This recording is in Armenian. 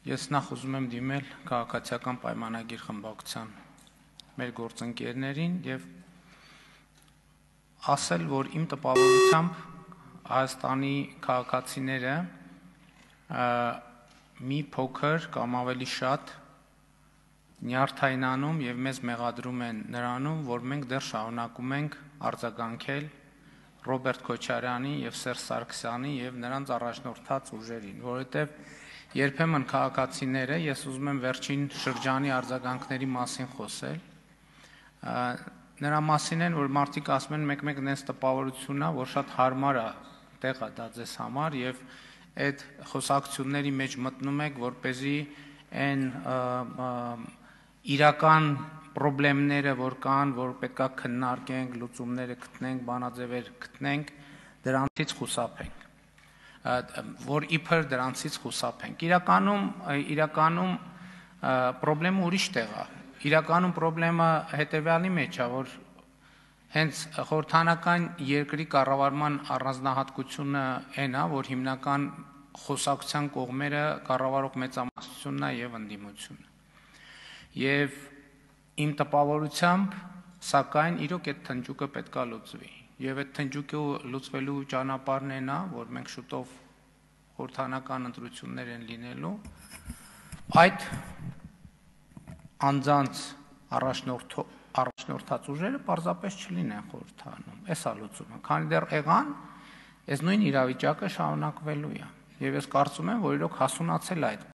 Ես նախ ուզում եմ դիմել քաղաքացիական պայմանագիր խմբակցության մեր գործընկերներին եւ ասել, որ իմ տպավորությամբ Հայաստանի քաղաքացիները մի փոքր կամ ավելի շատ նյարդայնանում եւ մեզ մեղադրում են նրանում, որ մենք դեռ շարունակում ենք արձագանքել Ռոբերտ Քոչարյանի եւ Սերժ Սարգսյանի եւ նրանց առաջնորդած ուժերին, որովհետեւ երբեմն քաղաքացիները, ես ուզում եմ վերջին շրջանի արձագանքների մասին խոսել, նրա մասին են, որ մարդիկ ասում են մեկ-մեկ նենց տպավորություն է, որ շատ հարմար է տեղ է դա ձեզ համար եւ այդ խոսակցությունների մեջ մտնում եք, որպեսզի այն իրական խնդիրները, որ կան, որ պետքա քննարկենք, լուծումները գտնենք, բանաձևեր գտնենք, դրանցից խուսափենք, որ իբր դրանցից խուսափենք։ Իրականում խնդրեմը ուրիշ տեղ է։ Իրականում խնդրեմը հետեւյալի մեջ է, որ հենց խորհրդանական երկրի կառավարման առանձնահատկությունը այն է, որ հիմնական խոսակցության կողմերը կառավարող մեծամասնությունն է եւ ընդդիմությունը։ Եվ իմ տպավորությամբ, սակայն իրոք այդ թնջուկը պետքա լուծվի։ Եվ այդ թնջուկը լուծվելու ճանապարհն այն է, որ մենք շուտով խորհրդանական ընտրություններ են լինելու, այդ անձանց առաջնորդած ուժերը պարզապես չլինեն խորհրդանում, էս է լուծումը, քանի դեռ եղան, այս նույն իրավիճակը շարունակվելու է, եւ ես կարծում եմ, որ իրոք հասունացել է այդ